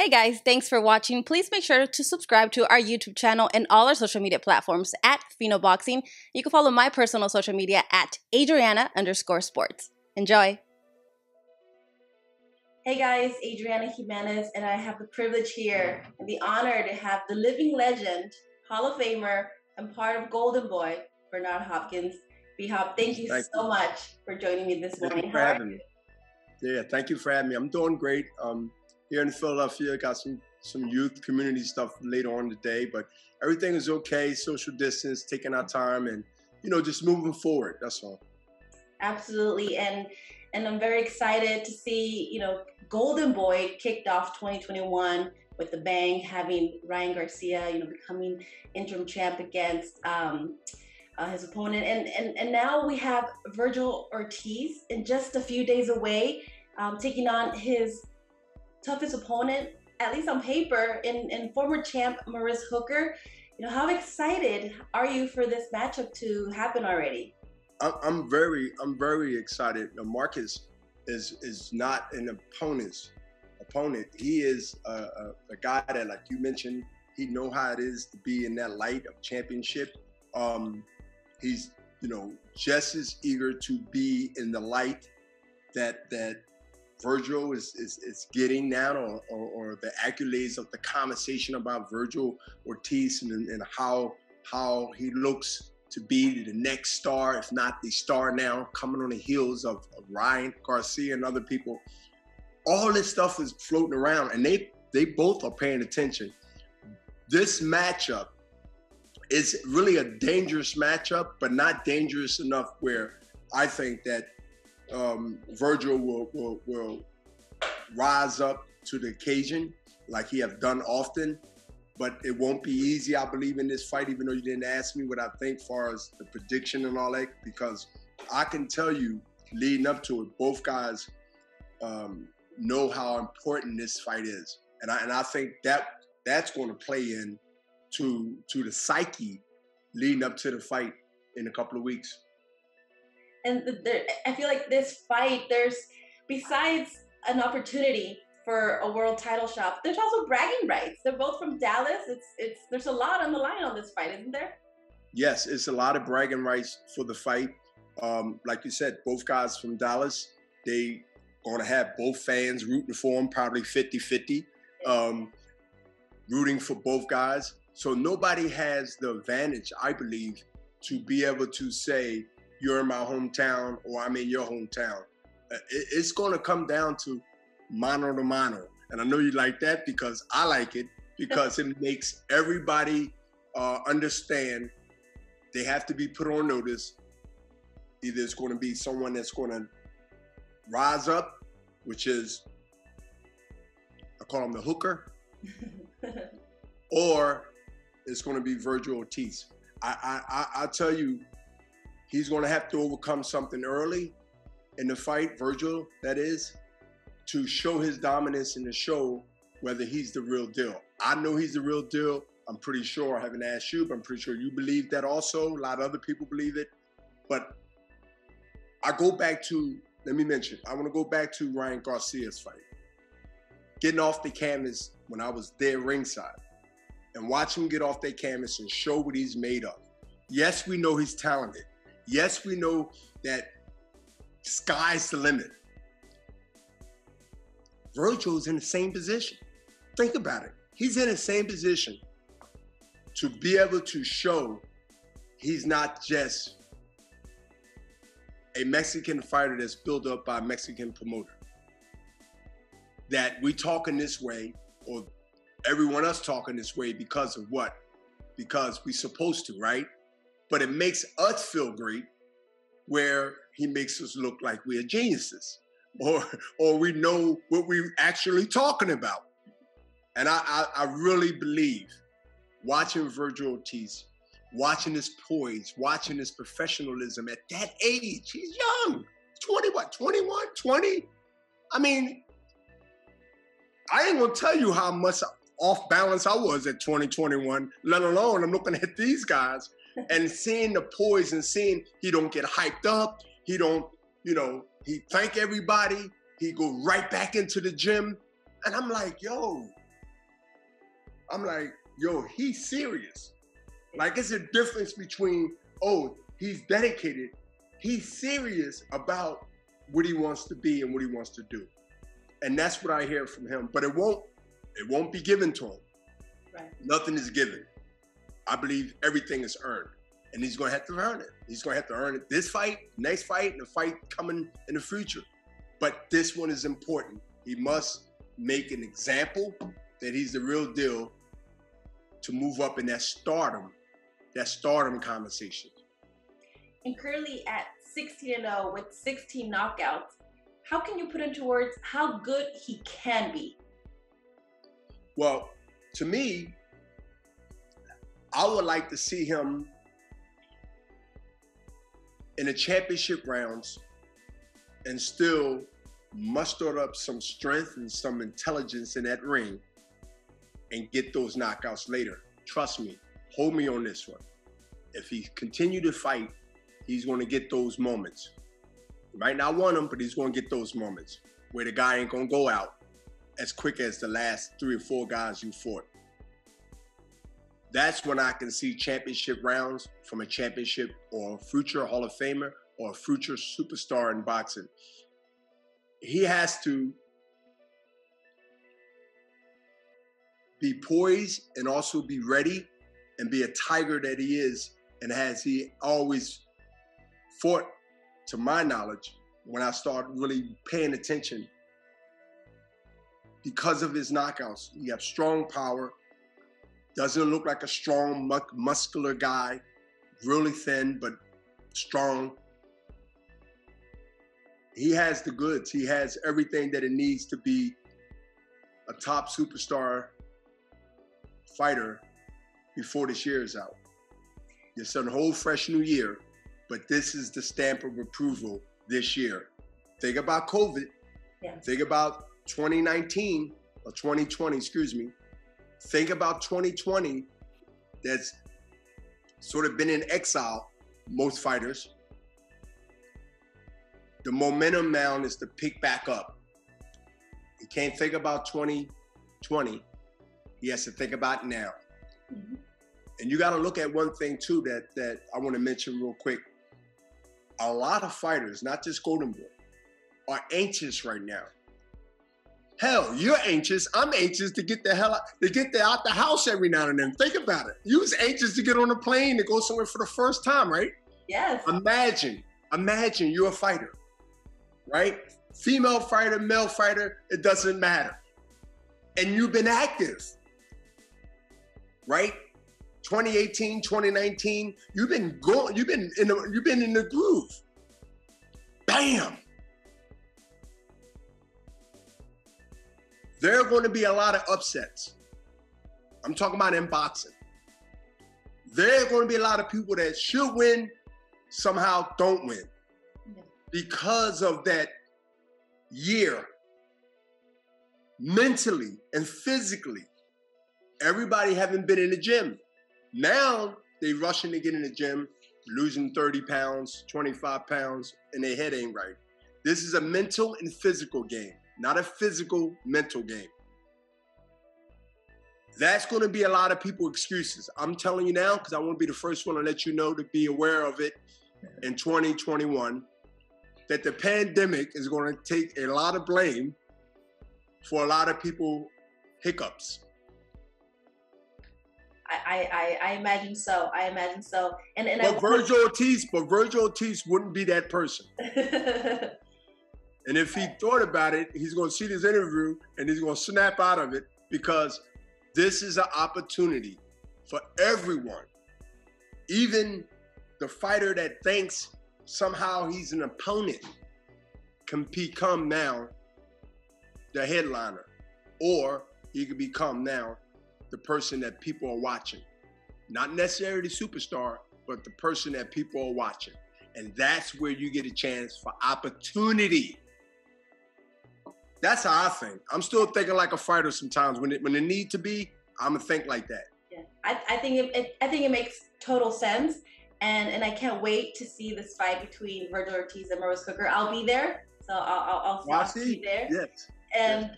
Hey guys, thanks for watching. Please make sure to subscribe to our YouTube channel and all our social media platforms at Fino Boxing. You can follow my personal social media at Adriana_sports. Enjoy. Hey guys, Adriana Jimenez, and I have the privilege here and the honor to have the living legend, Hall of Famer, and part of Golden Boy, Bernard Hopkins. B-Hop, thank you so much for joining me this morning. Thank you for having me. Yeah, thank you for having me. I'm doing great. Here in Philadelphia, got some youth community stuff later on today, but everything is okay. Social distance, taking our time, and just moving forward. That's all. Absolutely, and I'm very excited to see Golden Boy kicked off 2021 with the bang, having Ryan Garcia becoming interim champ against his opponent, and now we have Vergil Ortiz in just a few days away, taking on his toughest opponent, at least on paper, in former champ MAURICE Hooker. How excited are you for this matchup to happen already? I'm very excited. Marcus is not an opponent. He is a guy that, like you mentioned, he know how it is to be in that light of championship. He's just as eager to be in the light that Vergil is getting now, or the accolades of the conversation about Vergil Ortiz and how he looks to be the next star, if not the star now, coming on the heels of Ryan Garcia and other people. All this stuff is floating around, and they both are paying attention. This matchup is really a dangerous matchup, but not dangerous enough where I think that Vergil will rise up to the occasion like he have done often, but it won't be easy, I believe, in this fight, even though you didn't ask me what I think as far as the prediction and all that, because I can tell you leading up to it, both guys know how important this fight is. And I think that's going to play in to the psyche leading up to the fight in a couple of weeks. And I feel like this fight, besides an opportunity for a world title shot, there's also bragging rights. They're both from Dallas. There's a lot on the line on this fight, isn't there? Yes, it's a lot of bragging rights for the fight. Like you said, both guys from Dallas, they going to have both fans rooting for them, probably 50-50, rooting for both guys. So nobody has the advantage, I believe, to be able to say, you're in my hometown or I'm in your hometown. It's going to come down to mano to mano. And I know you like that because I like it, because it makes everybody understand they have to be put on notice. Either it's going to be someone that's going to rise up, which is, I call him the hooker, or it's going to be Vergil Ortiz. I tell you, he's going to have to overcome something early in the fight, Vergil, that is, to show his dominance and to show whether he's the real deal. I know he's the real deal. I'm pretty sure, I haven't asked you, but I'm pretty sure you believe that also. A lot of other people believe it. But I go back to, let me mention, I want to go back to Ryan Garcia's fight. Getting off the canvas when I was there ringside and watch him get off that canvas and show what he's made of. Yes, we know he's talented. Yes, we know that sky's the limit. Vergil's in the same position. Think about it. He's in the same position to be able to show he's not just a Mexican fighter that's built up by a Mexican promoter. That we talking this way, or everyone else talking this way because of what? Because we supposed to, right? But it makes us feel great where he makes us look like we're geniuses, or we know what we're actually talking about. And I really believe, watching Vergil Ortiz, watching his poise, watching his professionalism at that age, he's young, 20? I mean, I ain't gonna tell you how much off balance I was at 2021, let alone I'm looking at these guys and seeing the poise and seeing he don't get hyped up. He don't, he thank everybody. He go right back into the gym. And I'm like, yo, I'm like, yo, he's serious. Like, it's a difference between, oh, he's dedicated. He's serious about what he wants to be and what he wants to do. And that's what I hear from him. But it won't be given to him. Right. Nothing is given. I believe everything is earned. And he's going to have to earn it. He's going to have to earn it this fight, next fight, and the fight coming in the future. But this one is important. He must make an example that he's the real deal to move up in that stardom conversation. And currently at 16-0 with 16 knockouts, how can you put into words how good he can be? Well, to me, I would like to see him in the championship rounds and still muster up some strength and some intelligence in that ring and get those knockouts later. Trust me, hold me on this one. If he continue to fight, he's going to get those moments. He might not want them, but he's going to get those moments where the guy ain't going to go out as quick as the last 3 or 4 guys you fought. That's when I can see championship rounds from a championship or a future Hall of Famer or a future superstar in boxing. He has to be poised and also be ready and be a tiger that he is, and has he always fought, to my knowledge, when I started really paying attention. Because of his knockouts, he has strong power, doesn't look like a strong, muscular guy, really thin, but strong. He has the goods. He has everything that it needs to be a top superstar fighter before this year is out. It's a whole fresh new year, but this is the stamp of approval this year. Think about COVID. Yeah. Think about 2019 or 2020, excuse me. Think about 2020 that's sort of been in exile, most fighters. The momentum now is to pick back up. He can't think about 2020. He has to think about now. Mm-hmm. And you got to look at one thing too that I want to mention real quick. A lot of fighters, not just Golden Boy, are anxious right now. Hell, you're anxious. I'm anxious to get out the house every now and then. Think about it. You was anxious to get on a plane to go somewhere for the first time, right? Yes. Imagine you're a fighter, right? Female fighter, male fighter, it doesn't matter. And you've been active, right? 2018, 2019, you've been in the groove. Bam. There are going to be a lot of upsets. I'm talking about in boxing. There are going to be a lot of people that should win, somehow don't win. Yeah. Because of that year, mentally and physically. Everybody haven't been in the gym. Now they rushing to get in the gym, losing 30 pounds, 25 pounds, and their head ain't right. This is a mental and physical game, not a physical, mental game. That's going to be a lot of people excuses. I'm telling you now, because I want to be the first one to let you know to be aware of it in 2021, that the pandemic is going to take a lot of blame for a lot of people hiccups. I imagine so. But Virgil Ortiz wouldn't be that person. And if he thought about it, he's going to see this interview and he's going to snap out of it, because this is an opportunity for everyone. Even the fighter that thinks somehow he's an opponent can become now the headliner, or he could become now the person that people are watching. Not necessarily the superstar, but the person that people are watching. And that's where you get a chance for opportunity. That's how I think. I'm still thinking like a fighter sometimes. When it need to be, I'm gonna think like that. Yeah, I think it makes total sense, and I can't wait to see this fight between Virgil Ortiz and Maurice Hooker. I'll be there, so I'll be there. Yes. And